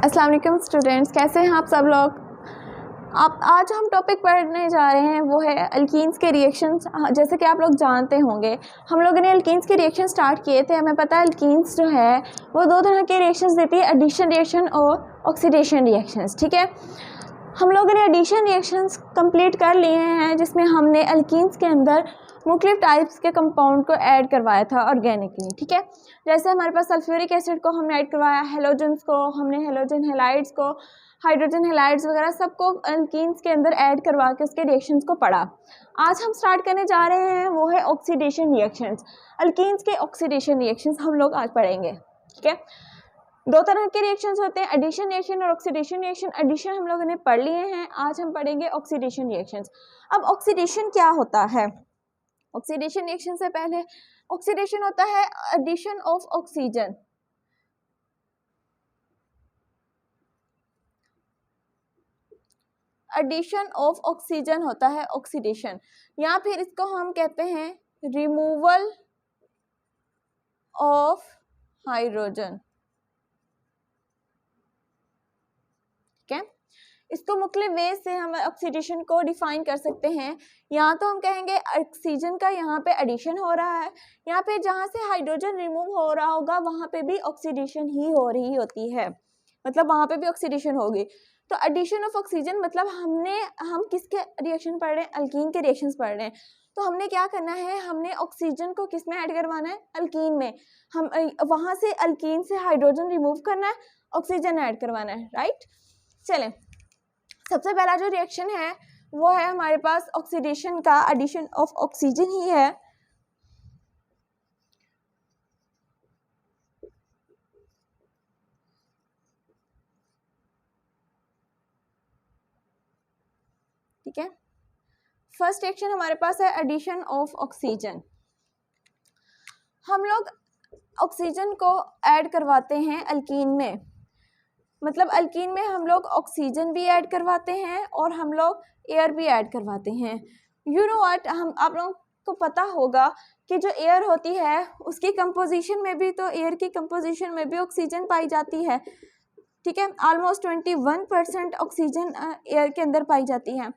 अस्सलाम वालेकुम स्टूडेंट्स, कैसे हैं आप सब लोग। आज हम टॉपिक पढ़ने जा रहे हैं वो है अल्कीन्स के रिएक्शंस। जैसे कि आप लोग जानते होंगे हम लोगों ने अल्कीन्स के रिएक्शन स्टार्ट किए थे। हमें पता है अल्कीन्स जो है वो दो तरह के रिएक्शंस देती है, एडिशन रिएक्शन और ऑक्सीडेशन रिएक्शंस। ठीक है, हम लोगों ने एडिशन रिएक्शंस कंप्लीट कर लिए हैं जिसमें हमने अल्कीन्स के अंदर मुख्तलिफ टाइप्स के कंपाउंड को ऐड करवाया था ऑर्गेनिकली। ठीक है, जैसे हमारे पास सल्फ्यूरिक एसिड को हमने ऐड करवाया, हेलोजन्स को हमने, हेलोजन हेलाइड्स को, हाइड्रोजन हेलाइड्स वगैरह सबको अल्कीन्स के अंदर ऐड करवा के उसके रिएक्शंस को पढ़ा। आज हम स्टार्ट करने जा रहे हैं वो है ऑक्सीडेशन रिएक्शंस। अल्कीन्स के ऑक्सीडेशन रिएक्शंस हम लोग आज पढ़ेंगे। ठीक है, दो तरह के रिएक्शंस होते हैं, एडिशन रिएक्शन और ऑक्सीडेशन रिएक्शन। एडिशन हम लोगों ने पढ़ लिए हैं, आज हम पढ़ेंगे ऑक्सीडेशन रिएक्शंस। अब ऑक्सीडेशन क्या होता है? ऑक्सीडेशन रिएक्शन से पहले ऑक्सीडेशन होता है addition of oxygen. Addition of oxygen होता है ऑक्सीडेशन, या फिर इसको हम कहते हैं रिमूवल ऑफ हाइड्रोजन। ठीक है, इसको मुख्तलिफ वे से हम ऑक्सीडेशन को डिफाइन कर सकते हैं। यहाँ तो हम कहेंगे ऑक्सीजन का यहाँ पे एडिशन हो रहा है, यहाँ पे जहाँ से हाइड्रोजन रिमूव हो रहा होगा वहाँ पे भी ऑक्सीडेशन ही हो रही होती है, मतलब वहाँ पे भी ऑक्सीडेशन होगी। तो एडिशन ऑफ ऑक्सीजन मतलब हम किसके रिएक्शन पढ़ रहे हैं? अल्कीन के रिएक्शंस पढ़ रहे हैं। तो हमने क्या करना है, हमने ऑक्सीजन को किस में ऐड करवाना है? अल्कीन में। हम वहाँ से अल्कीन से हाइड्रोजन रिमूव करना है, ऑक्सीजन ऐड करवाना है। राइट, चलें, सबसे पहला जो रिएक्शन है वो है हमारे पास ऑक्सीडेशन का, एडिशन ऑफ ऑक्सीजन ही है। ठीक है, फर्स्ट रिएक्शन हमारे पास है एडिशन ऑफ ऑक्सीजन। हम लोग ऑक्सीजन को ऐड करवाते हैं अल्कीन में, मतलब अल्कीन में हम लोग ऑक्सीजन भी ऐड करवाते हैं और हम लोग एयर भी ऐड करवाते हैं। यू नो व्हाट, आप लोगों को पता होगा कि जो एयर होती है उसकी कंपोजिशन में भी, तो एयर की कंपोजिशन में भी ऑक्सीजन पाई जाती है। ठीक है, ऑलमोस्ट 21% ऑक्सीजन एयर के अंदर पाई जाती है।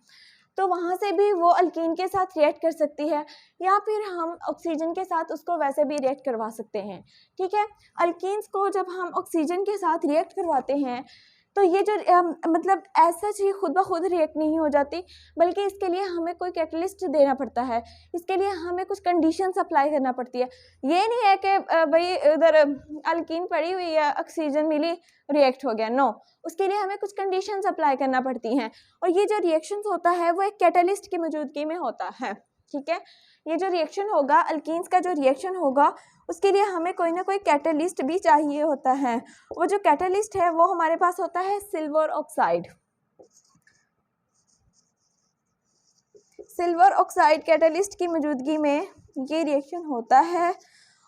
तो वहाँ से भी वो अल्कीन के साथ रिएक्ट कर सकती है, या फिर हम ऑक्सीजन के साथ उसको वैसे भी रिएक्ट करवा सकते हैं। ठीक है, अल्कीन्स को जब हम ऑक्सीजन के साथ रिएक्ट करवाते हैं तो ये जो मतलब ऐसा चीज़ खुद ब खुद रिएक्ट नहीं हो जाती, बल्कि इसके लिए हमें कोई कैटलिस्ट देना पड़ता है, इसके लिए हमें कुछ कंडीशंस अप्लाई करना पड़ती है। ये नहीं है कि भाई उधर अल्कीन पड़ी हुई है, ऑक्सीजन मिली, रिएक्ट हो गया। नो, उसके लिए हमें कुछ कंडीशंस अप्लाई करना पड़ती हैं, और ये जो रिएक्शंस होता है वो एक कैटलिस्ट की मौजूदगी में होता है। ठीक है, ये जो रिएक्शन होगा, अल्कीन्स का जो रिएक्शन होगा, उसके लिए हमें कोई ना कोई कैटलिस्ट भी चाहिए होता है। वो जो कैटलिस्ट है वो हमारे पास होता है silver oxide. Silver oxide catalyst की मौजूदगी में ये रिएक्शन होता है,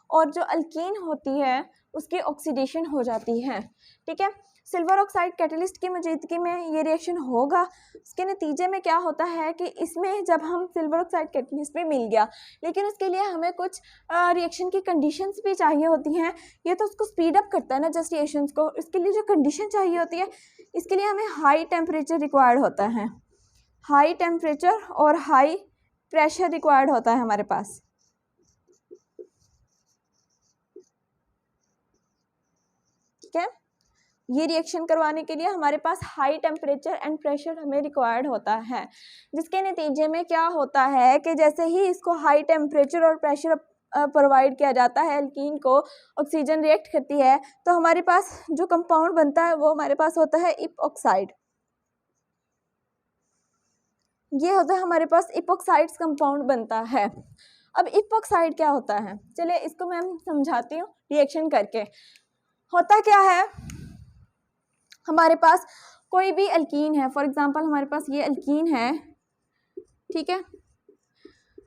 और जो अल्कीन होती है उसकी ऑक्सीडेशन हो जाती है। ठीक है, सिल्वर ऑक्साइड कैटलिस्ट की मौजूदगी में ये रिएक्शन होगा। उसके नतीजे में क्या होता है कि इसमें जब हम सिल्वर ऑक्साइड कैटलिस्ट भी मिल गया, लेकिन उसके लिए हमें कुछ रिएक्शन की कंडीशंस भी चाहिए होती हैं। ये तो उसको स्पीड अप करता है ना जस्ट रिएक्शंस को, इसके लिए जो कंडीशन चाहिए होती है, इसके लिए हमें हाई टेम्परेचर रिक्वायर्ड होता है। हाई टेम्परेचर और हाई प्रेशर रिक्वायर्ड होता है हमारे पास। ठीक है, ये रिएक्शन करवाने के लिए हमारे पास हाई टेम्परेचर एंड प्रेशर हमें रिक्वायर्ड होता है, जिसके नतीजे में क्या होता है कि जैसे ही इसको हाई टेम्परेचर और प्रेशर प्रोवाइड किया जाता है, अल्कीन को ऑक्सीजन रिएक्ट करती है, तो हमारे पास जो कंपाउंड बनता है वो हमारे पास होता है इपॉक्साइड। ये होता है हमारे पास इपॉक्साइड्स कंपाउंड बनता है। अब इपॉक्साइड क्या होता है, चलिए इसको मैं समझाती हूँ रिएक्शन करके। होता क्या है, हमारे पास कोई भी अल्कीन है, फॉर एग्जांपल हमारे पास ये अल्कीन है। ठीक है,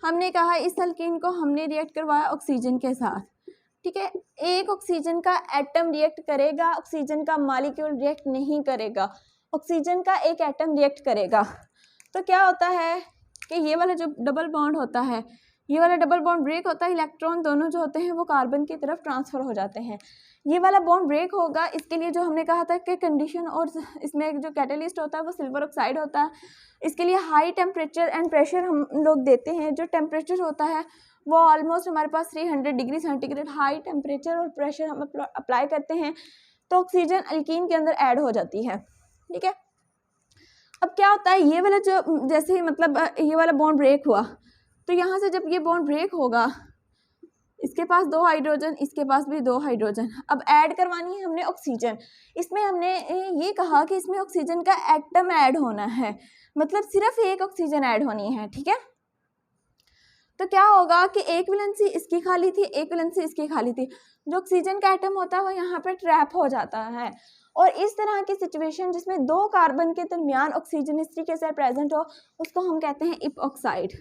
हमने कहा इस अल्कीन को हमने रिएक्ट करवाया ऑक्सीजन के साथ। ठीक है, एक ऑक्सीजन का एटम रिएक्ट करेगा, ऑक्सीजन का मॉलिक्यूल रिएक्ट नहीं करेगा, ऑक्सीजन का एक एटम रिएक्ट करेगा। तो क्या होता है कि ये वाला जो डबल बॉन्ड होता है ये वाला डबल बॉन्ड ब्रेक होता है, इलेक्ट्रॉन दोनों जो होते हैं वो कार्बन की तरफ ट्रांसफ़र हो जाते हैं। ये वाला बॉन्ड ब्रेक होगा, इसके लिए जो हमने कहा था कि कंडीशन और इसमें जो कैटलिस्ट होता है वो सिल्वर ऑक्साइड होता है। इसके लिए हाई टेम्परेचर एंड प्रेशर हम लोग देते हैं। जो टेम्परेचर होता है वो ऑलमोस्ट हमारे पास 300 डिग्री सेंटीग्रेड हाई टेम्परेचर और प्रेशर हम अप्लाई करते हैं तो ऑक्सीजन अल्कीन के अंदर ऐड हो जाती है। ठीक है, अब क्या होता है, ये वाला जो जैसे ही मतलब ये वाला बॉन्ड ब्रेक हुआ तो यहाँ से जब ये बॉन्ड ब्रेक होगा, इसके पास 2 हाइड्रोजन, इसके पास भी 2 हाइड्रोजन, अब ऐड करवानी है हमने ऑक्सीजन। इसमें हमने ये कहा कि इसमें ऑक्सीजन का एटम ऐड होना है, मतलब सिर्फ एक ऑक्सीजन ऐड होनी है। ठीक है, तो क्या होगा कि एक वैलेंसी इसकी खाली थी, एक वैलेंसी इसकी खाली थी, जो ऑक्सीजन का एटम होता है वो यहाँ पे ट्रैप हो जाता है। और इस तरह की सिचुएशन जिसमें 2 कार्बन के दरमियान ऑक्सीजन इस तरीके से प्रेजेंट हो उसको हम कहते हैं इपॉक्साइड।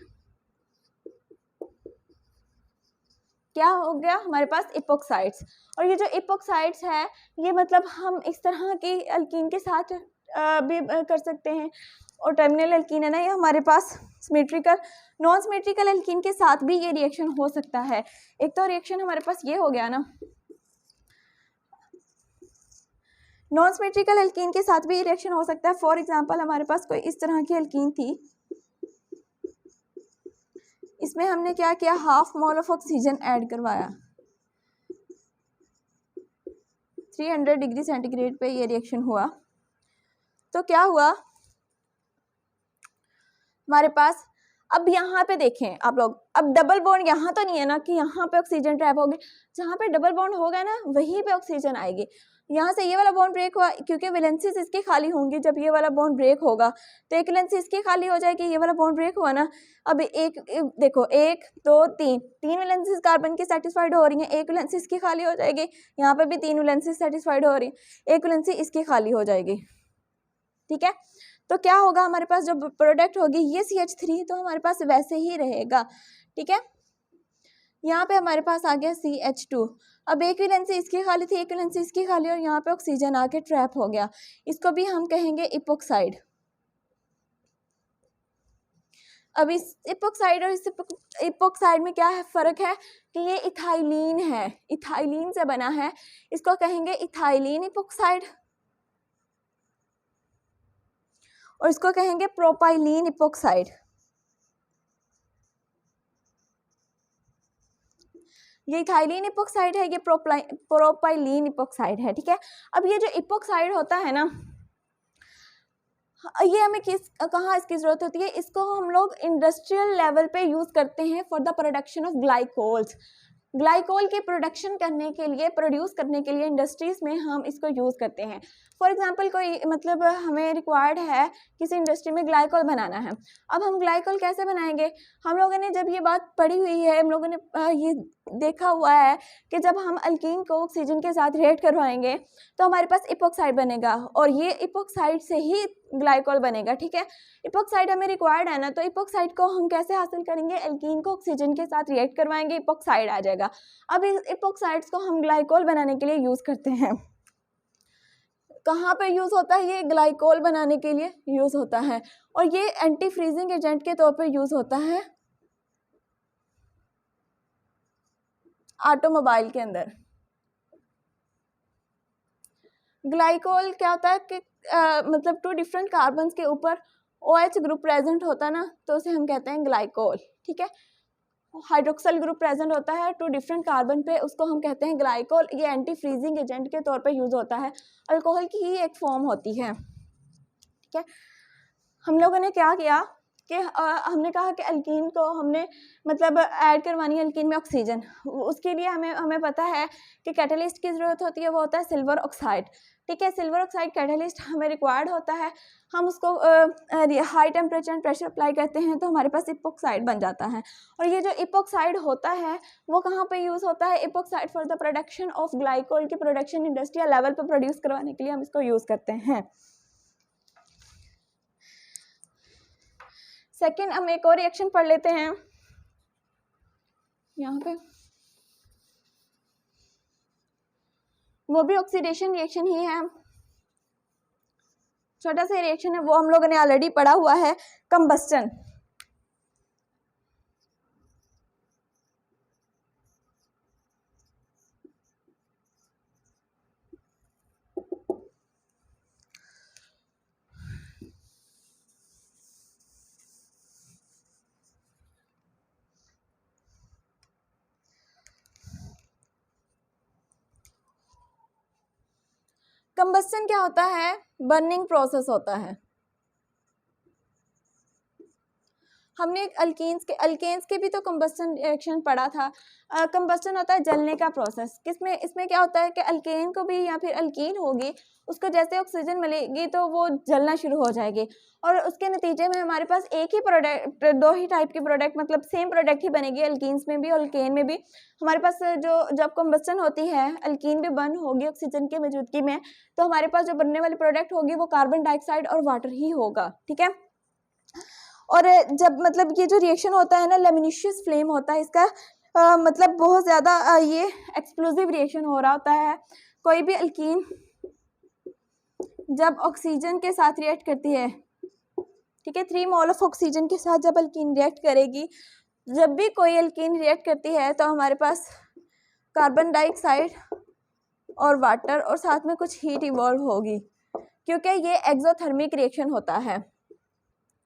क्या हो गया हमारे पास इपॉक्साइड्स। और ये जो इपॉक्साइड्स है ये मतलब हम इस तरह की अल्कीन के साथ भी कर सकते हैं। और टर्मिनल अल्कीन है ना, ये हमारे पास सिमेट्रिकल नॉन सिमेट्रिकल अल्कीन के साथ भी ये रिएक्शन हो सकता है। एक तो रिएक्शन हमारे पास ये हो गया ना, नॉन सिमेट्रिकल अल्कीन के साथ भी रिएक्शन हो सकता है। फॉर एग्जांपल हमारे पास कोई इस तरह की अल्कीन थी, इसमें हमने क्या किया, half mole of oxygen add करवाया, 300 डिग्री सेंटीग्रेड पे ये रिएक्शन हुआ तो क्या हुआ हमारे पास। अब यहाँ पे देखें आप लोग, अब डबल बॉन्ड यहाँ तो नहीं है ना कि यहाँ पे ऑक्सीजन ट्रैप होगी, जहाँ पे डबल बॉन्ड होगा ना वहीं पे ऑक्सीजन आएगी। यहाँ से ये वाला बॉन्ड ब्रेक हुआ क्योंकि वैलेंसीज इसकी खाली होंगी, जब ये वाला बॉन्ड ब्रेक होगा तो एक वैलेंसी इसकी खाली हो जाएगी, ये वाला बॉन्ड ब्रेक हुआ ना। अब एक देखो 1 2 3 वैलेंसीज कार्बन की सेटिस्फाइड हो रही हैं, एक वैलेंसी इसकी खाली हो जाएगी, यहाँ पे भी 3 वैलेंसी सेटिस्फाइड हो रही है, एक वैलेंसी इसकी खाली हो जाएगी। ठीक है, तो क्या होगा हमारे पास जो प्रोडक्ट होगी ये CH3 तो हमारे पास वैसे ही रहेगा। ठीक है, यहाँ पे हमारे पास आ गया CH2। अब एक वैलेंसी इसकी खाली थी, एक वैलेंसी इसकी खाली, और यहाँ पे ऑक्सीजन आके ट्रैप हो गया, इसको भी हम कहेंगे इपॉक्साइड। अब इस इपॉक्साइड और इस इपॉक्साइड में क्या है फ़र्क है कि ये इथाइलिन है, इथाइलिन से बना है, इसको कहेंगे इथाइलिन इपॉक्साइड, और इसको कहेंगे प्रोपाइलीन इपॉक्साइड। ये इथाइलिन इपॉक्साइड है, ये प्रोपाइलीन इपॉक्साइड है। ठीक है, अब ये जो इपॉक्साइड होता है ना, ये हमें कहाँ इसकी ज़रूरत होती है, इसको हम लोग इंडस्ट्रियल लेवल पे यूज़ करते हैं for the production of glycols. Glycol की प्रोडक्शन करने के लिए, प्रोड्यूस करने के लिए इंडस्ट्रीज़ में हम इसको यूज़ करते हैं। फॉर एग्जांपल कोई मतलब हमें रिक्वायर्ड है किसी इंडस्ट्री में ग्लाइकोल बनाना है, अब हम ग्लाइकोल कैसे बनाएंगे। हम लोगों ने जब ये बात पढ़ी हुई है, हम लोगों ने ये देखा हुआ है कि जब हम अल्कीन को ऑक्सीजन के साथ रिएक्ट करवाएंगे तो हमारे पास इपॉक्साइड बनेगा, और ये इपॉक्साइड से ही ग्लाइकोल बनेगा। ठीक है, इपॉक्साइड हमें रिक्वायर्ड है ना, तो इपॉक्साइड को हम कैसे हासिल करेंगे, अल्कीन को ऑक्सीजन के साथ रिएक्ट करवाएंगे, इपॉक्साइड आ जाएगा। अब इस इपॉक्साइड्स को हम ग्लाइकोल बनाने के लिए यूज़ करते हैं। कहाँ पे यूज़ होता है, ये ग्लाइकोल बनाने के लिए यूज़ होता है, और ये एंटी फ्रीजिंग एजेंट के तौर पे यूज़ होता है ऑटोमोबाइल के अंदर। ग्लाइकोल क्या होता है कि मतलब 2 डिफरेंट कार्बन्स के ऊपर OH ग्रुप प्रेजेंट होता है ना, तो उसे हम कहते हैं ग्लाइकोल। ठीक है, हाइड्रोक्सल ग्रुप प्रेजेंट होता है 2 डिफरेंट कार्बन पे, उसको हम कहते हैं ग्लाइकोल। ये एंटी फ्रीजिंग एजेंट के तौर पे यूज़ होता है, अल्कोहल की ही एक फॉर्म होती है। ठीक है, हम लोगों ने क्या किया कि हमने कहा कि अल्कीन को हमने मतलब ऐड करवानी है अल्कीन में ऑक्सीजन, उसके लिए हमें पता है कि कैटलिस्ट की ज़रूरत होती है, वो होता है सिल्वर ऑक्साइड। ठीक है, सिल्वर ऑक्साइड कैटलिस्ट हमें रिक्वायर्ड होता है, हम उसको high temperature and pressure apply करते हैं तो हमारे पास इपॉक्साइड बन जाता है। और ये जो इपॉक्साइड होता है वो कहाँ पे यूज़ होता है, epoxide for the production of glycol की प्रोडक्शन इंडस्ट्रियल लेवल पर प्रोड्यूस करवाने के लिए हम इसको यूज़ करते हैं। सेकेंड, हम एक और रिएक्शन पढ़ लेते हैं यहाँ पे, वो भी ऑक्सीडेशन रिएक्शन ही है, छोटा सा रिएक्शन है, वो हम लोगों ने ऑलरेडी पढ़ा हुआ है, कंबस्टन। कंबस्टन क्या होता है? बर्निंग प्रोसेस होता है। हमने अल्केन्स के भी तो कंबस्टन रिएक्शन पढ़ा था। कंबस्टन होता है जलने का प्रोसेस। किसमें? इसमें क्या होता है कि अल्केन को भी या फिर अल्कीन होगी, उसको जैसे ऑक्सीजन मिलेगी तो वो जलना शुरू हो जाएगी और उसके नतीजे में हमारे पास एक ही प्रोडक्ट, दो ही टाइप के प्रोडक्ट, मतलब सेम प्रोडक्ट ही बनेगी अल्कीन्स में भी और अल्केन में भी। हमारे पास जो जब कंबस्टन होती है, अल्कीन भी बर्न होगी ऑक्सीजन की मौजूदगी में, तो हमारे पास जो बनने वाली प्रोडक्ट होगी वो कार्बन डाइऑक्साइड और वाटर ही होगा। ठीक है। और जब मतलब ये जो रिएक्शन होता है ना, लेमिनिशियस फ्लेम होता है इसका, मतलब बहुत ज़्यादा ये एक्सप्लोसिव रिएक्शन हो रहा होता है। कोई भी अल्कीन जब ऑक्सीजन के साथ रिएक्ट करती है, ठीक है, 3 मोल ऑफ ऑक्सीजन के साथ जब अल्कीन रिएक्ट करेगी, जब भी कोई अल्कीन रिएक्ट करती है तो हमारे पास कार्बन डाइऑक्साइड और वाटर और साथ में कुछ हीट इवॉल्व होगी, क्योंकि ये एक्सोथर्मिक रिएक्शन होता है।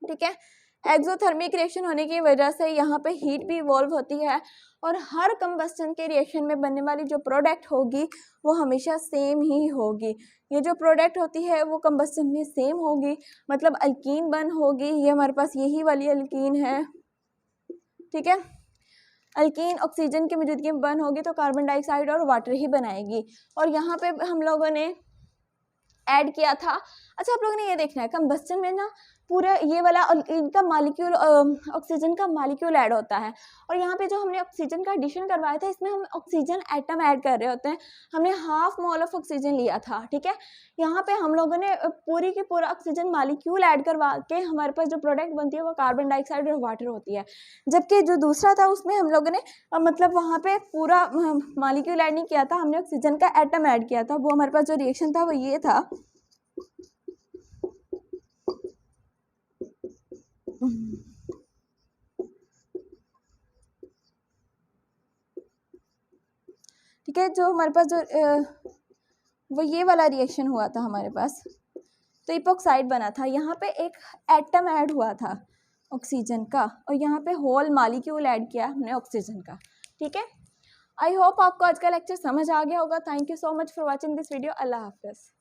ठीक है। एक्सोथर्मिक रिएक्शन होने की वजह से यहाँ पे हीट भी इवॉल्व होती है और हर कंबस्टन के रिएक्शन में बनने वाली जो प्रोडक्ट होगी वो हमेशा सेम ही होगी। ये जो प्रोडक्ट होती है वो कंबस्टन में सेम होगी, मतलब अल्कीन बन होगी। ये हमारे पास यही वाली अल्कीन है। ठीक है। अल्कीन ऑक्सीजन की मौजूदगी में बर्न होगी तो कार्बन डाइऑक्साइड और वाटर ही बनाएगी। और यहाँ पे हम लोगों ने ऐड किया था। अच्छा, आप लोगों ने ये देखना है कंबस्टन में ना पूरा ये वाला इनका मालिक्यूल, ऑक्सीजन का मालिक्यूल ऐड होता है और यहाँ पे जो हमने ऑक्सीजन का एडिशन करवाया था इसमें हम ऑक्सीजन एटम ऐड कर रहे होते हैं। हमने हाफ मोल ऑफ ऑक्सीजन लिया था। ठीक है। यहाँ पे हम लोगों ने पूरी की पूरा ऑक्सीजन मालिक्यूल ऐड करवा के हमारे पास जो प्रोडक्ट बनती है वो कार्बन डाइऑक्साइड और वाटर होती है। जबकि जो दूसरा था उसमें हम लोगों ने मतलब वहाँ पे पूरा मालिक्यूल ऐड नहीं किया था, हमने ऑक्सीजन का एटम ऐड किया था। वो हमारे पास जो रिएक्शन था वो ये था। ठीक है। जो हमारे पास जो वो ये वाला रिएक्शन हुआ था हमारे पास, तो इपॉक्साइड बना था। यहाँ पे एक एटम ऐड हुआ था ऑक्सीजन का और यहाँ पे होल मॉलिक्यूल ऐड किया हमने ऑक्सीजन का। ठीक है। आई होप आपको आज का लेक्चर समझ आ गया होगा। Thank you so much for watching this video. अल्लाह हाफिज़।